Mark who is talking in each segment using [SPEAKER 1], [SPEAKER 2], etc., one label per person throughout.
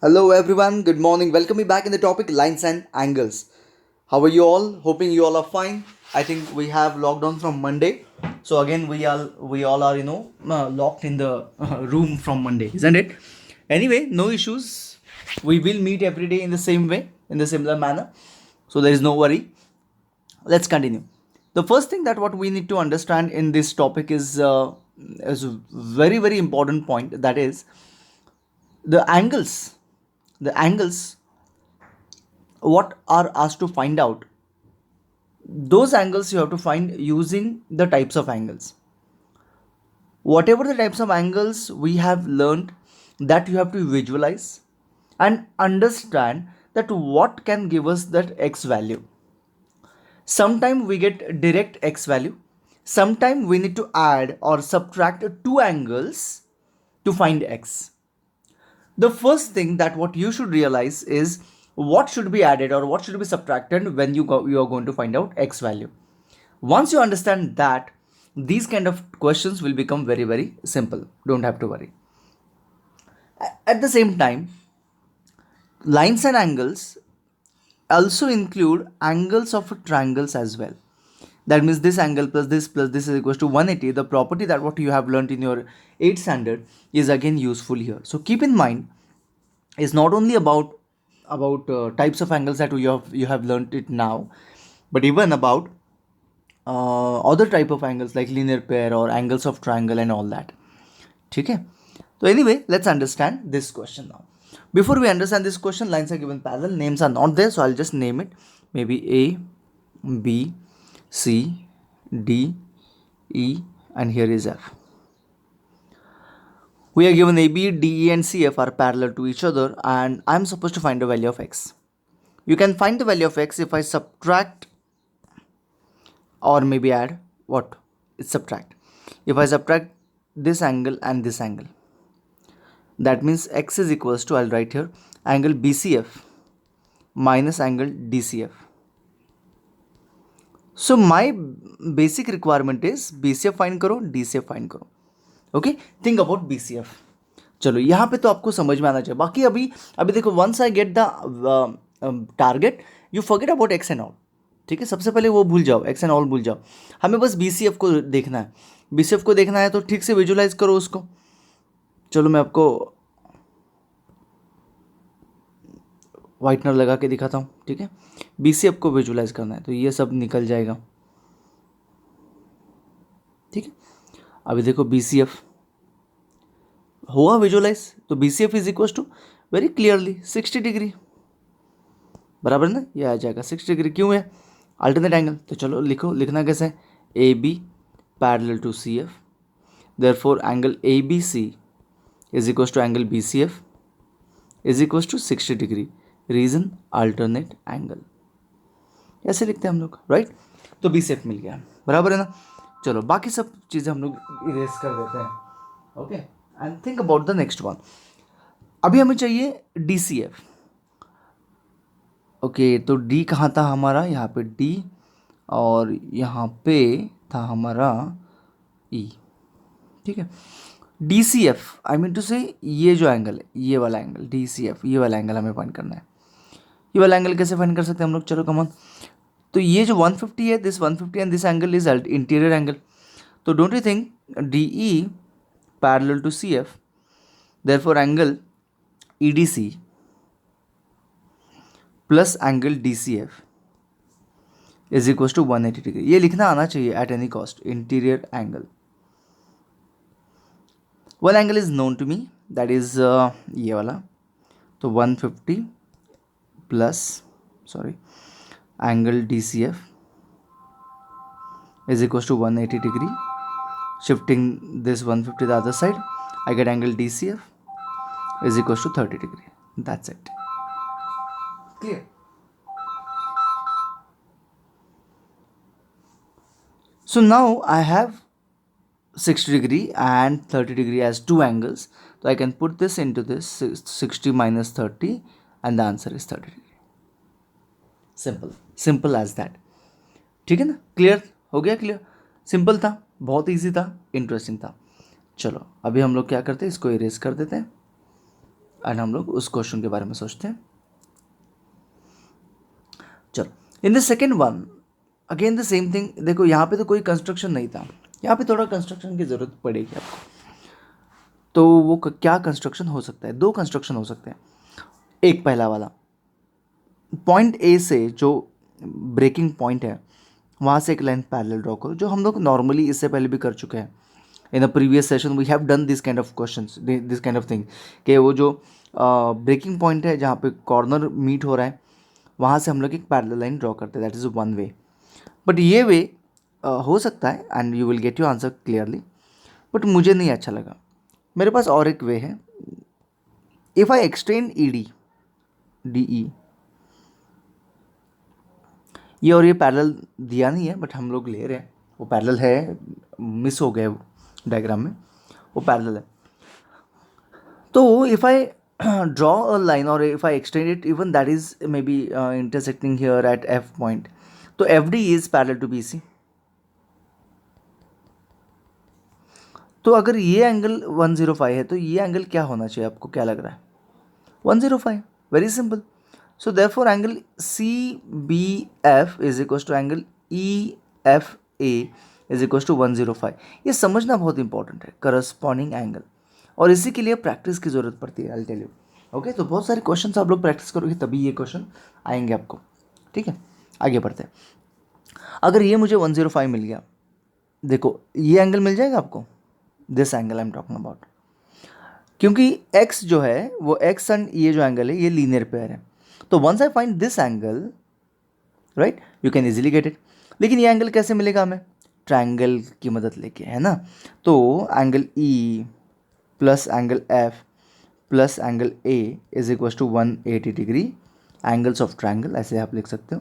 [SPEAKER 1] Hello everyone, good morning. Welcome me back in the topic lines and angles. How are you all? Hoping you all are fine. I think we have lockdown from Monday. So again we all are locked in the room from Monday, isn't it? Anyway, no issues. We will meet every day in the same way, in the similar manner. So there is no worry. Let's continue. The first thing that what we need to understand in this topic is a very important point, that is the angles. The angles what are asked to find out, those angles you have to find using the types of angles, whatever the types of angles we have learned, that you have to visualize and understand that what can give us that x value. Sometimes we get direct x value, sometimes we need to add or subtract two angles to find x. The first thing that what you should realize is what should be added or what should be subtracted when you are going to find out x value. Once you understand that, these kind of questions will become very simple. Don't have to worry. At the same time, lines and angles also include angles of triangles as well. That means this angle plus this is equals to 180. The property that what you have learned in your 8th standard is again useful here. So keep in mind, it's not only about types of angles that you have learned it now, but even about other type of angles like linear pair or angles of triangle and all that. Okay. So anyway, let's understand this question now. Before we understand this question, lines are given parallel, names are not there, so I'll just name it. Maybe A, B, C, D, E, and here is F. We are given A, B, D, E, and C, F are parallel to each other, and I'm supposed to find the value of X. You can find the value of X if I subtract or maybe add what? It's subtract. If I subtract this angle and this angle, that means X is equals to, I'll write here, angle BCF minus angle DCF. So my basic requirement is BCF find करो, DCF find करो. Okay, think about BCF. चलो यहाँ पे तो आपको समझ में आना चाहिए. बाकी अभी अभी देखो, once I get the target, you forget about X and all. ठीक है, सबसे पहले वो भूल जाओ, एक्स एंड ऑल भूल जाओ. हमें बस BCF को देखना है. BCF को देखना है तो ठीक से विजुलाइज करो उसको. चलो मैं आपको वाइटनर लगा के दिखाता हूँ. ठीक है, BCF को विजुलाइज करना है तो ये सब निकल जाएगा. ठीक है, अभी देखो BCF हुआ विजुलाइज, तो BCF is equal to very clearly 60 degree. बराबर ना, ये आ जाएगा 60 डिग्री. क्यों है? Alternate angle. तो चलो लिखो, लिखना कैसे है? AB parallel to CF, therefore angle ABC is equal to angle BCF is equal to 60 degree. Reason alternate angle. ऐसे लिखते हैं हम लोग, राइट? तो BCF मिल गया, बराबर है ना. चलो बाकी सब चीज़ें हम लोग इरेज कर देते हैं. Okay, and think about the next one. अभी हमें चाहिए DCF. ओके, तो D कहाँ था हमारा? यहाँ पे D, और यहाँ पे था हमारा E. ठीक है, DCF आई मीन टू से ये जो एंगल है, ये वाला एंगल DCF, ये वाला एंगल हमें फाइंड करना है. ये वाला एंगल कैसे फाइंड कर सकते हैं हम लोग? चलो कमॉन. तो ये जो 150 है, this 150 and this angle is interior angle. तो don't you think DE parallel to CF, therefore angle EDC plus angle DCF is equal to 180 degree. ये लिखना आना चाहिए at any cost. Interior angle, one angle is known to me, that is ये वाला. तो 150 plus sorry angle DCF is equals to 180 degree. Shifting this 150 the other side, I get angle DCF is equals to 30 degree. That's it. Clear? So now I have 60 degree and 30 degree as two angles. So I can put this into this 60 minus 30 and the answer is 30 degree. Simple as that. ठीक है ना? Clear हो गया? Clear, simple था, बहुत easy था, interesting था. चलो अभी हम लोग क्या करते हैं, इसको इरेज कर देते हैं. एंड हम लोग उस क्वेश्चन के बारे में सोचते हैं। चलो, in the second one again the same thing. देखो यहाँ पे तो कोई कंस्ट्रक्शन नहीं था, यहाँ पे थोड़ा कंस्ट्रक्शन की ज़रूरत पड़ेगी आपको। तो वो क्या कंस्ट्रक्शन हो सकता है? दो कंस्ट्रक्शन हो सकते हैं। एक पहला वाला, पॉइंट ए से जो ब्रेकिंग पॉइंट है वहाँ से एक लाइन पैरेलल ड्रॉ करो, जो हम लोग नॉर्मली इससे पहले भी कर चुके हैं। In the previous session we have done this kind of questions, this kind of thing, कि वो जो ब्रेकिंग पॉइंट है जहाँ पे कॉर्नर मीट हो रहा है वहाँ से हम लोग एक पैरेलल लाइन ड्रॉ करते हैं, that is one way. But ये वे हो सकता है and you will get your answer clearly, but मुझे नहीं अच्छा लगा। मेरे पास और एक वे है। If I extend E D E, ये और ये पैरेलल दिया नहीं है बट हम लोग ले रहे हैं, वो पैरेलल है, मिस हो गया डायग्राम में, वो पैरेलल है। तो if I draw a line और if I extend it even that is maybe intersecting here at F point, तो F D is parallel to B C. तो अगर ये एंगल 105 है तो ये एंगल क्या होना चाहिए? आपको क्या लग रहा है? 105, very simple. So therefore angle CBF is equals to angle EFA is equals to 105। ये समझना बहुत इंपॉर्टेंट है, करस्पॉन्डिंग एंगल, और इसी के लिए प्रैक्टिस की ज़रूरत पड़ती है। I tell you, okay. तो बहुत सारे क्वेश्चन आप लोग प्रैक्टिस करोगे तभी ये क्वेश्चन आएंगे आपको, ठीक है। आगे बढ़ते हैं। अगर ये मुझे 105 मिल गया, देखो ये एंगल मिल जाएगा आपको, this angle I am talking about, क्योंकि x जो है वो x एंड ये जो एंगल है ये लीनियर पेयर है। तो once I find this angle, right, you can easily get it. लेकिन ये एंगल कैसे मिलेगा हमें? ट्रायंगल की मदद लेके, है ना। तो angle E plus angle F plus angle A is equal to 180 degree, angles of triangle, ऐसे आप लिख सकते हो,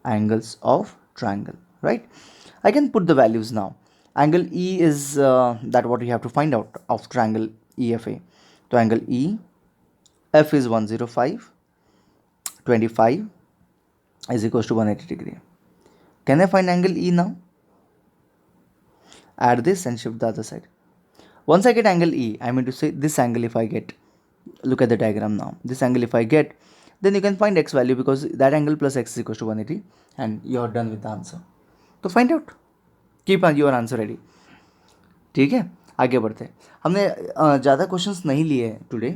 [SPEAKER 1] angles of triangle, right. I can put the values now. Angle E is that what you have to find out of triangle EFA. So angle E, F is 105, 25 is equals to 180 degree. Can I find angle E now? Add this and shift the other side. Once I get angle E, I mean to say this angle if I get, look at the diagram now. This angle if I get, then you can find x value because that angle plus x is equals to 180 and you are done with the answer. So find out. Keep your answer ready, ठीक है। आगे बढ़ते हैं। हमने ज़्यादा questions नहीं लिए हैं today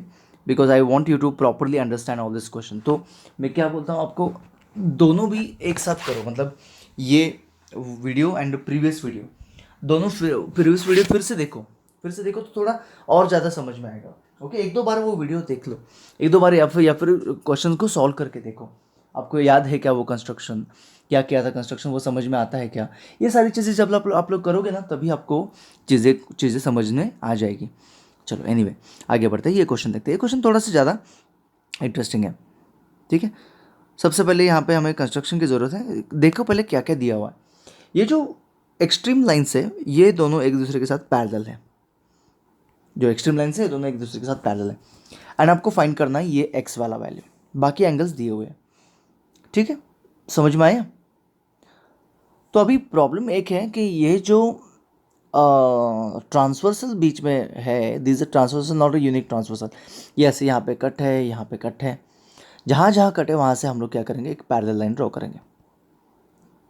[SPEAKER 1] because I want you to properly understand all this question. तो मैं क्या बोलता हूँ आपको, दोनों भी एक साथ करो, मतलब ये वीडियो एंड प्रीवियस वीडियो, दोनों प्रीवियस वीडियो फिर से देखो तो थोड़ा और ज़्यादा समझ में आएगा, ओके। एक दो बार वो वीडियो देख लो, एक दो बार, या फिर क्वेश्चन को सॉल्व करके देखो। आपको याद है क्या वो कंस्ट्रक्शन, क्या किया था कंस्ट्रक्शन, वो समझ में आता है क्या? ये सारी चीज़ें जब आप लोग करोगे ना तभी आपको चीज़ें समझने आ जाएगी। चलो एनीवे आगे बढ़ते हैं। ये क्वेश्चन देखते हैं। ये क्वेश्चन थोड़ा सा ज़्यादा इंटरेस्टिंग है, ठीक है। सबसे पहले यहाँ पे हमें कंस्ट्रक्शन की ज़रूरत है। देखो पहले क्या क्या दिया हुआ है। ये जो एक्सट्रीम लाइन्स है ये दोनों एक दूसरे के साथ पैरेलल है, जो एक्सट्रीम लाइन्स है दोनों एक दूसरे के साथ पैरेलल है, एंड आपको फाइंड करना है ये एक्स वाला वैल्यू, बाकी एंगल्स दिए हुए हैं, ठीक है। समझ में आया? तो अभी प्रॉब्लम एक है कि ये जो ट्रांसवर्सल बीच में है, this is transversal not a unique transversal. Yes, यहाँ पे कट है, यहाँ पे कट है, जहाँ जहाँ कट है वहाँ से हम लोग क्या करेंगे, एक पैरेलल लाइन ड्रॉ करेंगे,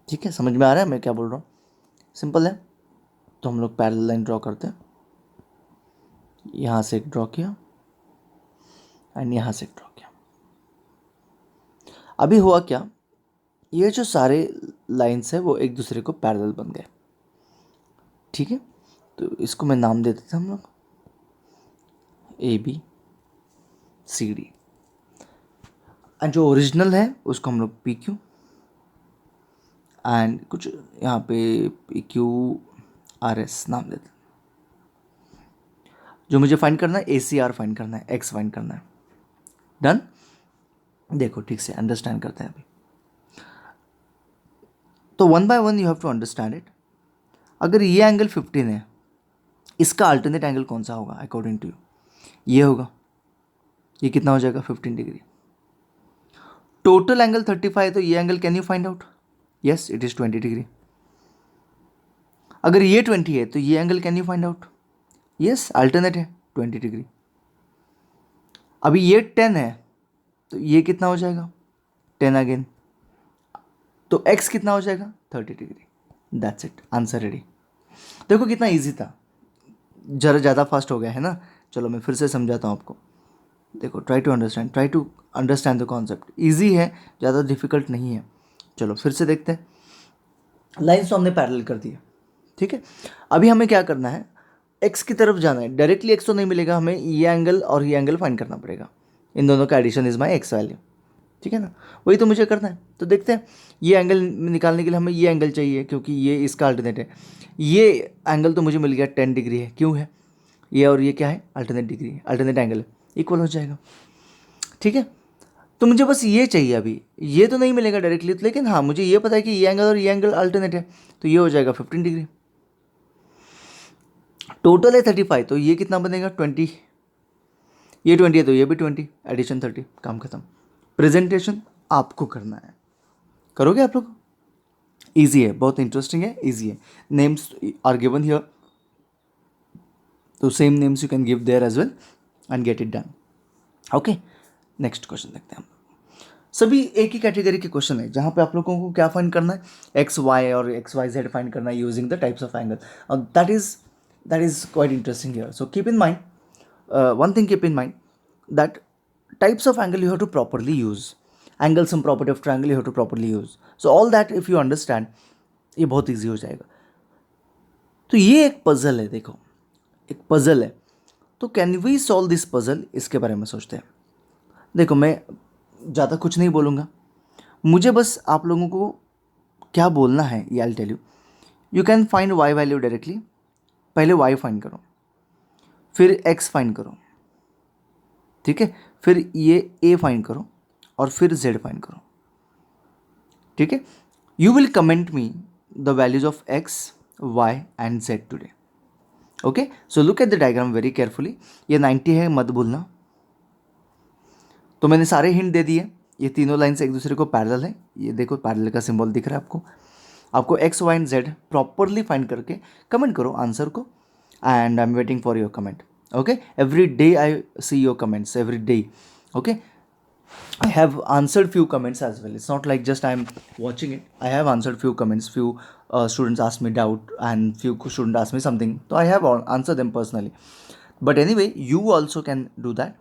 [SPEAKER 1] ठीक है। समझ में आ रहा है मैं क्या बोल रहा हूँ? सिंपल है। तो हम लोग पैरेलल लाइन ड्रॉ करते हैं, यहाँ से एक ड्रॉ किया एंड यहाँ से एक ड्रॉ किया। अभी हुआ क्या, ये जो सारे लाइन्स है वो एक दूसरे को पैरेलल बन गए, ठीक है। तो इसको मैं नाम दे देते हम लोग ABCD, एंड जो ओरिजिनल है उसको हम लोग PQ, एंड कुछ यहाँ पे PQRS नाम देते। जो मुझे फाइंड करना है ACR फाइंड करना है, X फाइंड करना है। डन। देखो ठीक से अंडरस्टैंड करते हैं अभी। तो one by one you have to understand it. अगर ये एंगल 15 है, इसका अल्टरनेट एंगल कौन सा होगा अकॉर्डिंग टू यू? ये होगा। ये कितना हो जाएगा? 15 डिग्री। टोटल एंगल 35 है तो ये angle can you find out? Yes, it is 20 degree. अगर ये 20 है तो ये angle can you find out? Yes, alternate है 20 डिग्री। अभी ये 10 है तो ये कितना हो जाएगा 10 अगेन, तो x कितना हो जाएगा 30 degree. That's it, answer ready. देखो कितना इजी था, जरा ज़्यादा फास्ट हो गया है ना। चलो मैं फिर से समझाता हूँ आपको। देखो try to understand the concept. Easy है, ज़्यादा डिफिकल्ट नहीं है। चलो फिर से देखते हैं। लाइन्स तो हमने पैरेलल कर दी है, ठीक है। अभी हमें क्या करना है, एक्स की तरफ जाना है। डायरेक्टली एक्स तो नहीं मिलेगा, हमें ये एंगल और ये एंगल फाइंड करना पड़ेगा। इन दोनों का addition is my X value, ठीक है ना। वही तो मुझे करना है। तो देखते हैं, ये एंगल निकालने के लिए हमें ये एंगल चाहिए क्योंकि ये इसका अल्टरनेट है। ये एंगल तो मुझे मिल गया 10 डिग्री है, क्यों है ये और ये क्या है अल्टरनेट डिग्री है, अल्टरनेट एंगल है, इक्वल हो जाएगा, ठीक है। तो मुझे बस ये चाहिए अभी, ये तो नहीं मिलेगा डायरेक्टली, लेकिन हाँ मुझे ये पता है कि ये एंगल और ये एंगल अल्टरनेट है, तो ये हो जाएगा 15 डिग्री। टोटल है 35, तो ये कितना बनेगा 20, ये 20 है तो ये भी 20, एडिशन 30, काम खत्म। प्रेजेंटेशन आपको करना है, करोगे आप लोग। ईजी है, बहुत इंटरेस्टिंग है, ईजी है। नेम्स आर गिवन हियर, तो same names you can give there as well and get it done. Okay, next question देखते हैं हम। सभी एक ही कैटेगरी के क्वेश्चन है जहाँ पे आप लोगों को क्या फाइंड करना है, एक्स वाई और एक्स वाई जेड फाइंड करना है using the types of angle. और that is quite interesting here. So keep in mind one thing, keep in mind that types of angle you have to properly use, angles and property of triangle you have to properly use. So all that if you understand, ये बहुत easy हो जाएगा। तो ये एक puzzle है, देखो एक पजल है, तो can we solve this puzzle, इसके बारे में सोचते हैं। देखो मैं ज़्यादा कुछ नहीं बोलूँगा, मुझे बस आप लोगों को क्या बोलना है ये I tell you. You can find Y value directly. पहले वाई फाइंड करो, फिर एक्स फाइंड करो, ठीक है, फिर ये ए फाइंड करो और फिर जेड फाइंड करो, ठीक है। You will comment me the values of X Y and Z today. Okay, so look at the diagram very carefully. ये 90 है, मत भूलना। तो मैंने सारे हिंट दे दिए, ये तीनों लाइन्स एक दूसरे को पैरेलल है। ये देखो पैरेलल का सिंबल दिख रहा है आपको। आपको X Y and Z properly find करके कमेंट करो आंसर को, and I'm waiting for your comment. Okay, every day I see your comments every day. Okay, I have answered few comments as well. It's not like just I'm watching it. I have answered few comments. Few students asked me doubt and few students asked me something, so I have answered them personally. But anyway, you also can do that.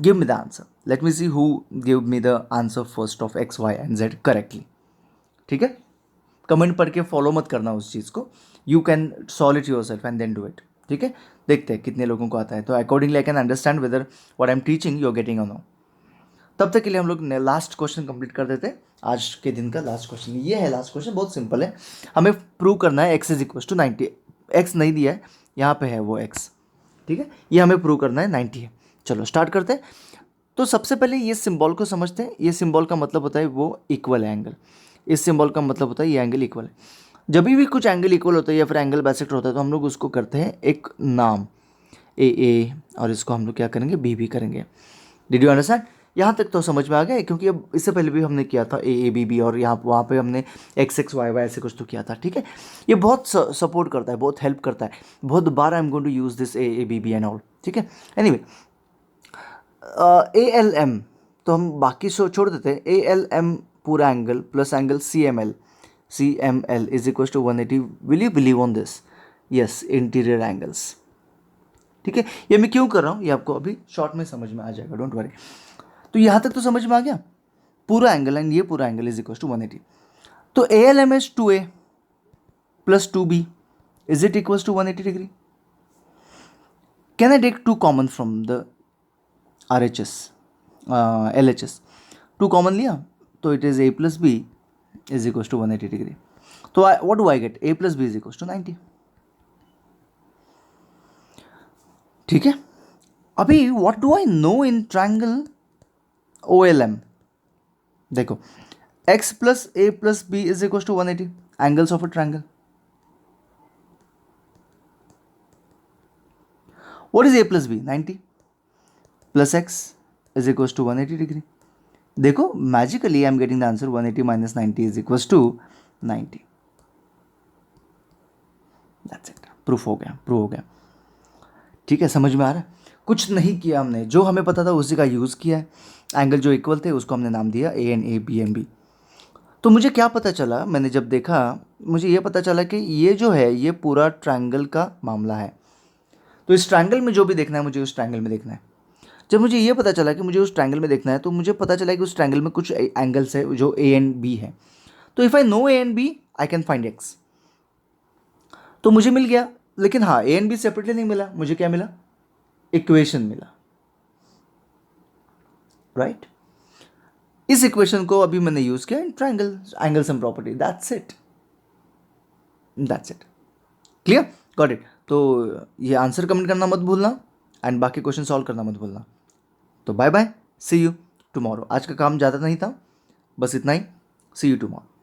[SPEAKER 1] Give me the answer. Let me see who gave me the answer first of x, y and z correctly. ठीक है, comment पढ़ के follow मत करना उस चीज़ को। You can solve it yourself and then do it, ठीक है। देखते हैं कितने लोगों को आता है, तो accordingly I can understand whether what I am teaching you are getting और नो। तब तक के लिए हम लोग लास्ट क्वेश्चन कंप्लीट कर देते हैं। आज के दिन का लास्ट क्वेश्चन ये है। लास्ट क्वेश्चन बहुत सिंपल है, हमें प्रूव करना है X is equal to 90। X नहीं दिया है, यहाँ पे है वो एक्स, ठीक है, ये हमें प्रूव करना है 90 है। चलो स्टार्ट करते हैं। तो सबसे पहले ये सिंबल को समझते हैं। ये सिंबल का मतलब होता है वो इक्वल है एंगल। इस सिंबल का मतलब होता है ये एंगल इक्वल है। जब भी कुछ एंगल इक्वल होता है या फिर एंगल बाइसेक्टर होता है तो हम लोग उसको करते हैं एक नाम ए, और इसको हम लोग क्या करेंगे बी करेंगे। Did you understand? यहाँ तक तो समझ में आ गया, क्योंकि अब इससे पहले भी हमने किया था ए बी, और यहाँ वहाँ पे हमने एक्स वाई ऐसे कुछ तो किया था, ठीक है। ये बहुत सपोर्ट करता है, बहुत हेल्प करता है, बहुत बार I am going to use this A B and all, ठीक है। एनीवे ALM तो हम बाकी छोड़ देते हैं। ALM पूरा angle plus angle CML is equal to 180। Will you believe on this? Yes, interior angles, ठीक है। ये मैं क्यों कर रहा हूँ ये आपको अभी शॉर्ट में समझ में आ जाएगा, डोंट वरी। तो यहाँ तक तो समझ में आ गया, पूरा एंगल एंड ये पूरा एंगल इज इक्वल टू 180। तो ALM is 2A plus 2B, is it equal to 180 degree? Can I take 2 common from the RHS LHS? 2 common लिया तो it is A plus B is equal to 180 degree. तो what do I get? A plus B is equal to 90, ठीक है। अभी what do I know in triangle OLM? देखो x plus A plus B is equal to 180, angles of a triangle. What is A plus B? 90 plus x is equal to 180 degree. देखो magically I am getting the answer 180 minus 90 is equal to 90। That's it, proof हो गया, ठीक है, समझ में आ रहा है। कुछ नहीं किया हमने, जो हमें पता था उसी का यूज़ किया है। एंगल जो इक्वल थे उसको हमने नाम दिया A N A B M B. तो मुझे क्या पता चला, मैंने जब देखा मुझे ये पता चला कि ये जो है ये पूरा ट्रायंगल का मामला है। तो इस ट्रायंगल में जो भी देखना है मुझे उस ट्रायंगल में देखना है। जब मुझे ये पता चला कि मुझे उस ट्रायंगल में देखना है तो मुझे पता चला कि उस ट्रायंगल में कुछ एंगल्स है जो ए एंड बी है। तो if I know A and B I can find X. तो मुझे मिल गया, लेकिन हाँ ए एंड बी सेपरेटली नहीं मिला, मुझे क्या मिला, इक्वेशन मिला, राइट। इस इक्वेशन को अभी मैंने यूज किया in triangle angle sum property, that's it, that's it. Clear, got it. तो ये आंसर कमेंट करना मत भूलना एंड बाकी क्वेश्चन सॉल्व करना मत भूलना। तो bye bye, see you tomorrow. आज का काम ज़्यादा नहीं था, बस इतना ही, सी यू टुमारो।